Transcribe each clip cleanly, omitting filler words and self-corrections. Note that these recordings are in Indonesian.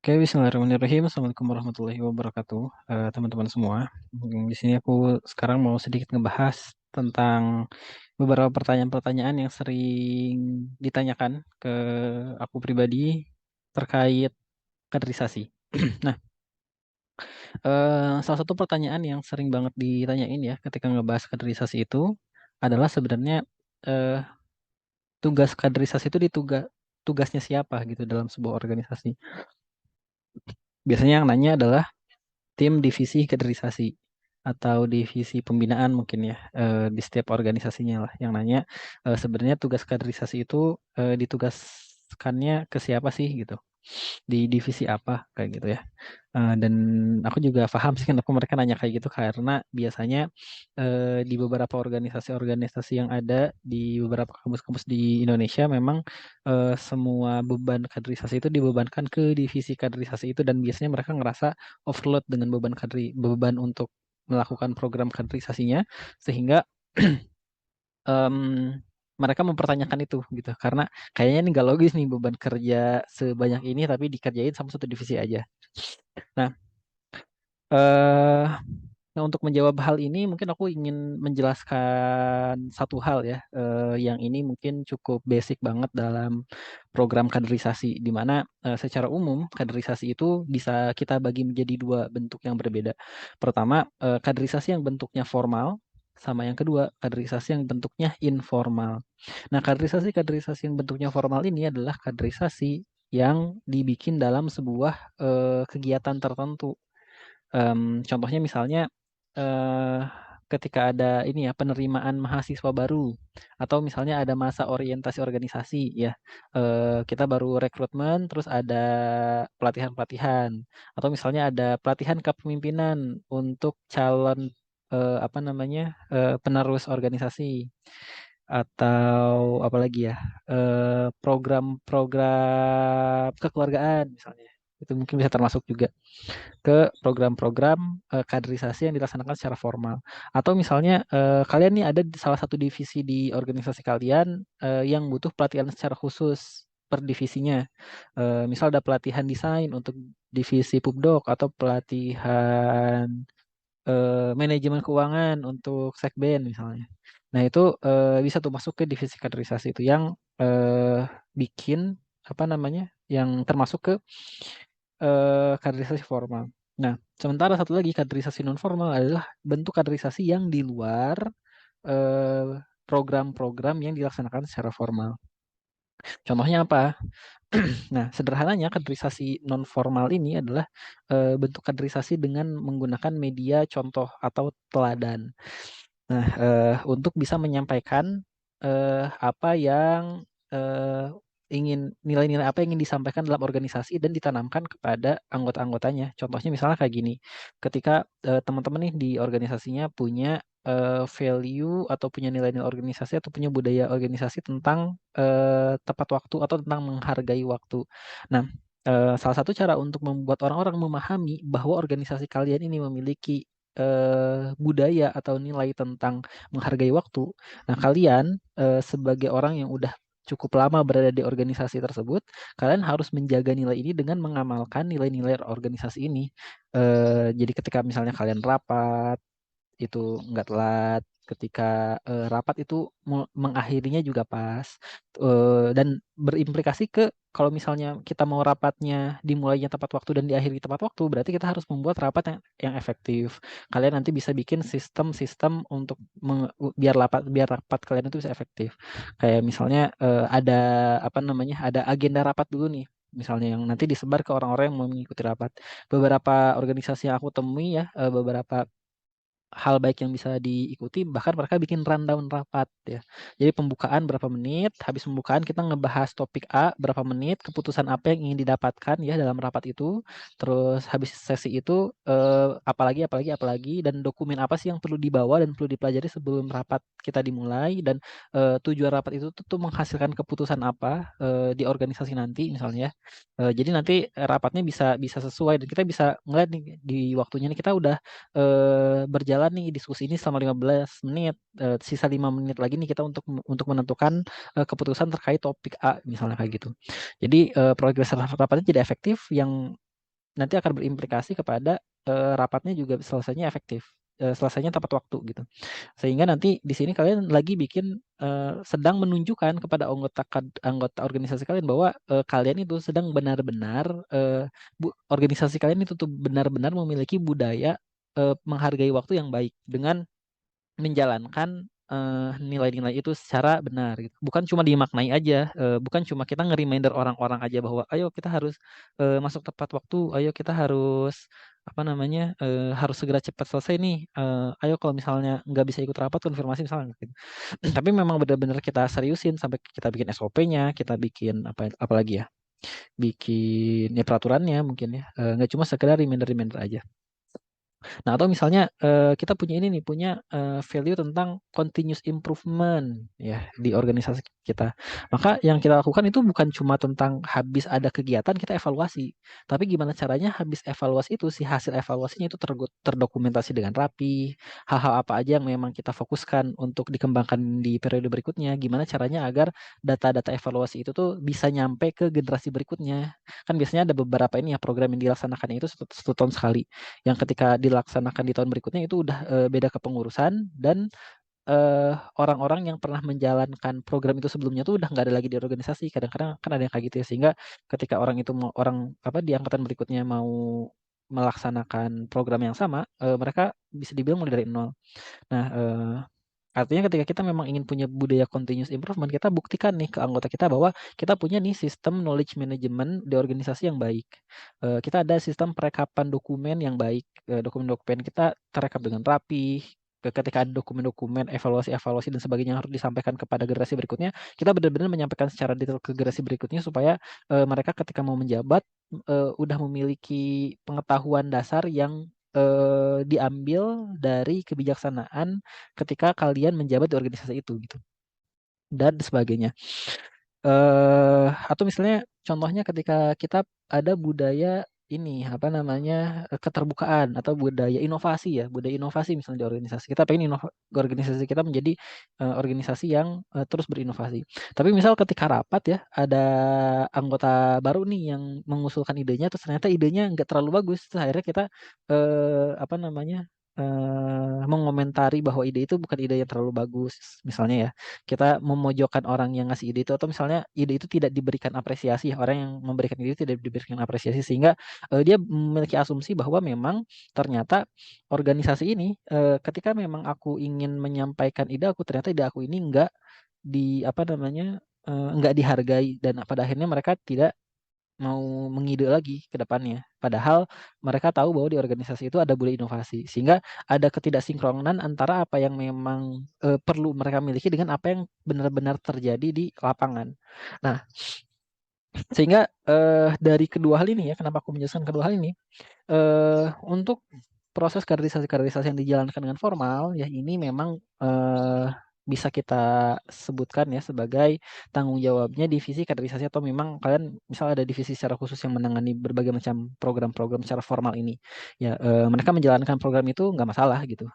Oke, bismillahirrahmanirrahim. Assalamualaikum warahmatullahi wabarakatuh, teman-teman semua. Di sini aku sekarang mau sedikit ngebahas tentang beberapa pertanyaan-pertanyaan yang sering ditanyakan ke aku pribadi terkait kaderisasi. Nah, salah satu pertanyaan yang sering banget ditanyain ya ketika ngebahas kaderisasi itu adalah sebenarnya eh, tugas kaderisasi itu tugasnya siapa gitu dalam sebuah organisasi. Biasanya yang nanya adalah tim divisi kaderisasi atau divisi pembinaan mungkin ya, di setiap organisasinya lah yang nanya, sebenarnya tugas kaderisasi itu ditugaskannya ke siapa sih gitu, di divisi apa kayak gitu ya. Dan aku juga paham sih kenapa mereka nanya kayak gitu karena biasanya di beberapa organisasi-organisasi yang ada di beberapa kampus-kampus di Indonesia memang semua beban kaderisasi itu dibebankan ke divisi kaderisasi itu dan biasanya mereka ngerasa overload dengan beban untuk melakukan program kaderisasinya sehingga em, mereka mempertanyakan itu gitu karena kayaknya ini nggak logis nih beban kerja sebanyak ini tapi dikerjain sama satu divisi aja. Nah, eh nah, untuk menjawab hal ini, mungkin aku ingin menjelaskan satu hal ya, yang ini mungkin cukup basic banget dalam program kaderisasi, di mana secara umum kaderisasi itu bisa kita bagi menjadi dua bentuk yang berbeda. Pertama, kaderisasi yang bentuknya formal, sama yang kedua, kaderisasi yang bentuknya informal. Nah, kaderisasi yang bentuknya formal ini adalah kaderisasi yang dibikin dalam sebuah kegiatan tertentu. Contohnya misalnya eh, ketika ada ini ya penerimaan mahasiswa baru atau misalnya ada masa orientasi organisasi ya, kita baru rekrutmen terus ada pelatihan-pelatihan atau misalnya ada pelatihan kepemimpinan untuk calon apa namanya penerus organisasi atau apalagi ya program-program kekeluargaan misalnya itu mungkin bisa termasuk juga ke program-program kaderisasi yang dilaksanakan secara formal. Atau misalnya kalian nih ada di salah satu divisi di organisasi kalian yang butuh pelatihan secara khusus per divisinya. Misal ada pelatihan desain untuk divisi Pubdoc atau pelatihan manajemen keuangan untuk Sekben misalnya. Nah, itu bisa tuh masuk ke divisi kaderisasi itu yang bikin apa namanya? Yang termasuk ke kaderisasi formal. Nah, sementara satu lagi kaderisasi non formal adalah bentuk kaderisasi yang di luar eh, program-program yang dilaksanakan secara formal. Contohnya apa? Nah, sederhananya kaderisasi non formal ini adalah bentuk kaderisasi dengan menggunakan media contoh atau teladan. Nah, untuk bisa menyampaikan apa yang eh, nilai-nilai apa yang ingin disampaikan dalam organisasi dan ditanamkan kepada anggota-anggotanya. Contohnya misalnya kayak gini, ketika teman-teman nih di organisasinya punya value atau punya nilai-nilai organisasi atau punya budaya organisasi tentang tepat waktu atau tentang menghargai waktu. Nah, salah satu cara untuk membuat orang-orang memahami bahwa organisasi kalian ini memiliki budaya atau nilai tentang menghargai waktu. Nah, kalian sebagai orang yang udah cukup lama berada di organisasi tersebut, kalian harus menjaga nilai ini dengan mengamalkan nilai-nilai organisasi ini. Jadi ketika misalnya kalian rapat, itu nggak telat ketika rapat itu mengakhirinya juga pas. Dan berimplikasi ke kalau misalnya kita mau rapatnya dimulainya tepat waktu dan diakhiri tepat waktu berarti kita harus membuat rapat yang efektif. Kalian nanti bisa bikin sistem-sistem untuk biar rapat kalian itu bisa efektif, kayak misalnya ada apa namanya ada agenda rapat dulu nih, misalnya yang nanti disebar ke orang-orang yang mau mengikuti rapat. Beberapa organisasi yang aku temui ya, beberapa hal baik yang bisa diikuti bahkan mereka bikin rundown rapat ya. Jadi pembukaan berapa menit, habis pembukaan kita ngebahas topik A berapa menit, keputusan apa yang ingin didapatkan ya dalam rapat itu. Terus habis sesi itu apalagi dan dokumen apa sih yang perlu dibawa dan perlu dipelajari sebelum rapat kita dimulai dan tujuan rapat itu tuh menghasilkan keputusan apa di organisasi nanti misalnya. Jadi nanti rapatnya bisa bisa sesuai dan kita bisa ngeliat nih di waktunya nih kita udah berjalan nih diskusi ini selama 15 menit, sisa 5 menit lagi nih kita untuk menentukan keputusan terkait topik A misalnya kayak gitu. Jadi progres rapatnya jadi efektif yang nanti akan berimplikasi kepada rapatnya juga selesainya efektif, selesainya tepat waktu gitu. Sehingga nanti di sini kalian lagi bikin sedang menunjukkan kepada anggota organisasi kalian bahwa kalian itu sedang benar-benar organisasi kalian itu tuh benar-benar memiliki budaya menghargai waktu yang baik dengan menjalankan nilai-nilai itu secara benar gitu. Bukan cuma dimaknai aja, bukan cuma kita nge-reminder orang-orang aja bahwa ayo kita harus masuk tepat waktu, ayo kita harus apa namanya harus segera cepat selesai nih. Ayo kalau misalnya nggak bisa ikut rapat konfirmasi misalnya gitu. Tapi memang benar-benar kita seriusin sampai kita bikin SOP-nya, kita bikin apalagi ya, bikin ya peraturannya mungkin ya. Nggak cuma sekedar reminder-reminder aja. Nah, atau misalnya kita punya ini nih, punya value tentang continuous improvement ya di organisasi kita. Maka yang kita lakukan itu bukan cuma tentang habis ada kegiatan kita evaluasi, tapi gimana caranya habis evaluasi itu si hasil evaluasinya itu terdokumentasi dengan rapi, hal-hal apa aja yang memang kita fokuskan untuk dikembangkan di periode berikutnya, gimana caranya agar data-data evaluasi itu tuh bisa nyampe ke generasi berikutnya. Kan biasanya ada beberapa ini ya program yang dilaksanakan itu satu tahun sekali yang ketika dilaksanakan di tahun berikutnya itu udah beda kepengurusan dan orang-orang yang pernah menjalankan program itu sebelumnya tuh udah nggak ada lagi di organisasi. Kadang-kadang kan ada yang kayak gitu ya, sehingga ketika orang itu mau orang apa di angkatan berikutnya mau melaksanakan program yang sama, mereka bisa dibilang mulai dari nol. Nah, artinya ketika kita memang ingin punya budaya continuous improvement, kita buktikan nih ke anggota kita bahwa kita punya nih sistem knowledge management di organisasi yang baik. Kita ada sistem perekapan dokumen yang baik. Dokumen-dokumen kita terekam dengan rapi. Ketika ada dokumen-dokumen evaluasi-evaluasi dan sebagainya yang harus disampaikan kepada generasi berikutnya, kita benar-benar menyampaikan secara detail ke generasi berikutnya supaya mereka ketika mau menjabat udah memiliki pengetahuan dasar yang diambil dari kebijaksanaan ketika kalian menjabat di organisasi itu gitu dan sebagainya. Atau misalnya contohnya ketika kita ada budaya ini apa namanya keterbukaan atau budaya inovasi ya, budaya inovasi misalnya di organisasi kita pengen organisasi kita menjadi organisasi yang terus berinovasi. Tapi misal ketika rapat ya ada anggota baru nih yang mengusulkan idenya terus ternyata idenya nggak terlalu bagus, terus akhirnya kita apa namanya mengomentari bahwa ide itu bukan ide yang terlalu bagus misalnya ya, kita memojokkan orang yang ngasih ide itu atau misalnya ide itu tidak diberikan apresiasi ya, orang yang memberikan ide itu tidak diberikan apresiasi sehingga dia memiliki asumsi bahwa memang ternyata organisasi ini ketika memang aku ingin menyampaikan ide aku ternyata ide aku ini enggak di apa namanya enggak dihargai dan pada akhirnya mereka tidak mau mengide lagi ke depannya. Padahal mereka tahu bahwa di organisasi itu ada budaya inovasi. Sehingga ada ketidaksinkronan antara apa yang memang perlu mereka miliki dengan apa yang benar-benar terjadi di lapangan. Nah, sehingga dari kedua hal ini ya, kenapa aku menjelaskan kedua hal ini? Untuk proses kaderisasi-kaderisasi yang dijalankan dengan formal, ya ini memang bisa kita sebutkan ya sebagai tanggung jawabnya divisi kaderisasi atau memang kalian misal ada divisi secara khusus yang menangani berbagai macam program-program secara formal ini. Ya mereka menjalankan program itu nggak masalah gitu,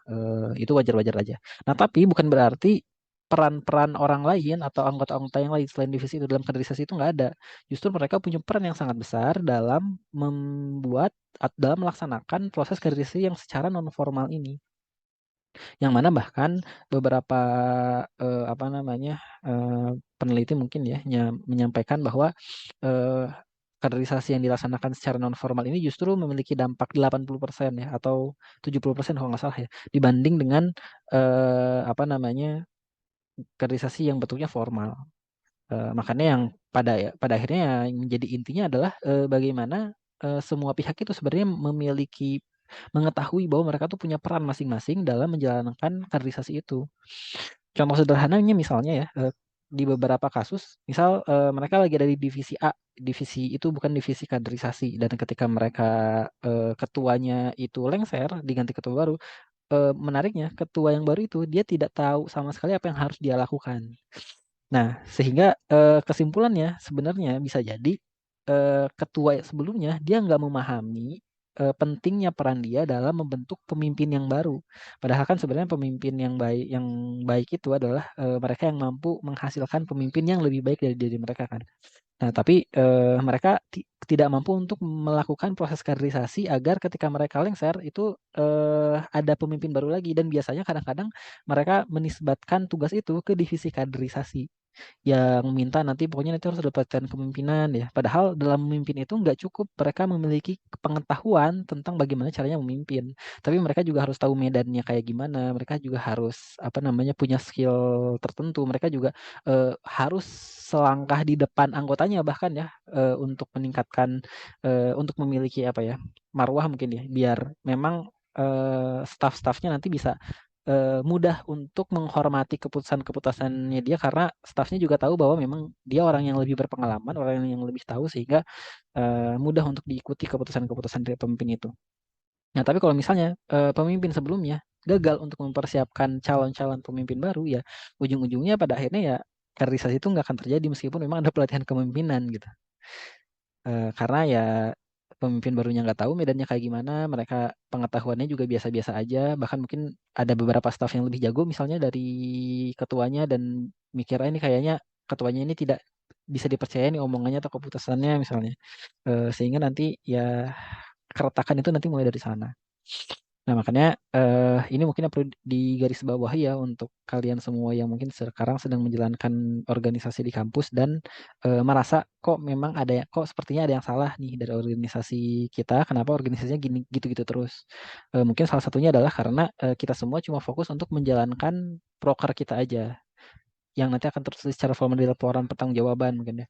itu wajar-wajar aja. Nah tapi bukan berarti peran-peran orang lain atau anggota-anggota yang lain selain divisi itu dalam kaderisasi itu nggak ada. Justru mereka punya peran yang sangat besar dalam membuat dalam melaksanakan proses kaderisasi yang secara non formal ini. Yang mana bahkan beberapa apa namanya peneliti mungkin ya menyampaikan bahwa eh, kaderisasi yang dilaksanakan secara non formal ini justru memiliki dampak 80% ya atau 70% kalau nggak salah ya dibanding dengan apa namanya kaderisasi yang bentuknya formal. Makanya yang pada akhirnya yang menjadi intinya adalah bagaimana semua pihak itu sebenarnya mengetahui bahwa mereka tuh punya peran masing-masing dalam menjalankan kaderisasi itu. Contoh sederhananya misalnya ya di beberapa kasus, misal mereka lagi ada di divisi A, divisi itu bukan divisi kaderisasi dan ketika mereka ketuanya itu lengser diganti ketua baru, menariknya ketua yang baru itu dia tidak tahu sama sekali apa yang harus dia lakukan. Nah, sehingga kesimpulannya sebenarnya bisa jadi ketua sebelumnya dia nggak memahami pentingnya peran dia dalam membentuk pemimpin yang baru. Padahal kan sebenarnya pemimpin yang baik itu adalah mereka yang mampu menghasilkan pemimpin yang lebih baik dari diri mereka kan. Nah, tapi mereka tidak mampu untuk melakukan proses kaderisasi agar ketika mereka lengser itu ada pemimpin baru lagi, dan biasanya kadang-kadang mereka menisbatkan tugas itu ke divisi kaderisasi yang minta nanti pokoknya nanti harus dapatkan kepemimpinan ya. Padahal dalam memimpin itu nggak cukup mereka memiliki pengetahuan tentang bagaimana caranya memimpin, tapi mereka juga harus tahu medannya kayak gimana. Mereka juga harus apa namanya punya skill tertentu. Mereka juga harus selangkah di depan anggotanya bahkan ya, untuk meningkatkan untuk memiliki apa ya marwah mungkin ya, biar memang staff-staffnya nanti bisa mudah untuk menghormati keputusan-keputusannya dia, karena staffnya juga tahu bahwa memang dia orang yang lebih berpengalaman, orang yang lebih tahu, sehingga mudah untuk diikuti keputusan-keputusan dari pemimpin itu. Nah, tapi kalau misalnya pemimpin sebelumnya gagal untuk mempersiapkan calon-calon pemimpin baru ya, ujung-ujungnya pada akhirnya ya kaderisasi itu nggak akan terjadi meskipun memang ada pelatihan kepemimpinan gitu. Karena ya pemimpin barunya nggak tahu medannya kayak gimana, mereka pengetahuannya juga biasa-biasa aja, bahkan mungkin ada beberapa staf yang lebih jago misalnya dari ketuanya dan mikirnya ini kayaknya ketuanya ini tidak bisa dipercaya nih omongannya atau keputusannya misalnya. Sehingga nanti ya keretakan itu nanti mulai dari sana. Nah, makanya ini mungkin yang perlu digarisbawahi ya untuk kalian semua yang mungkin sekarang sedang menjalankan organisasi di kampus dan merasa kok memang ada kok sepertinya ada yang salah nih dari organisasi kita, kenapa organisasinya gini gitu-gitu terus. Mungkin salah satunya adalah karena kita semua cuma fokus untuk menjalankan proker kita aja yang nanti akan tertulis secara formal di laporan pertanggungjawaban mungkin ya.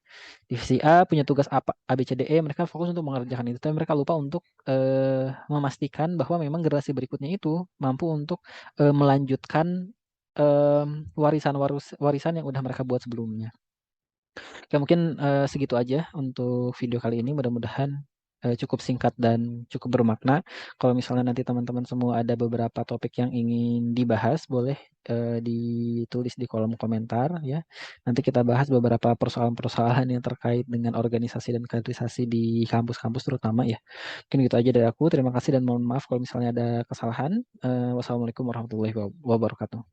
Divisi A punya tugas apa A B C D E, mereka fokus untuk mengerjakan itu, tapi mereka lupa untuk memastikan bahwa memang generasi berikutnya itu mampu untuk melanjutkan warisan yang udah mereka buat sebelumnya. Oke, mungkin segitu aja untuk video kali ini. Mudah-mudahan cukup singkat dan cukup bermakna. Kalau misalnya nanti teman-teman semua ada beberapa topik yang ingin dibahas, boleh ditulis di kolom komentar ya. Nanti kita bahas beberapa persoalan-persoalan yang terkait dengan organisasi dan kaderisasi di kampus-kampus terutama ya. Mungkin gitu aja dari aku. Terima kasih dan mohon maaf kalau misalnya ada kesalahan. Wassalamualaikum warahmatullahi wabarakatuh.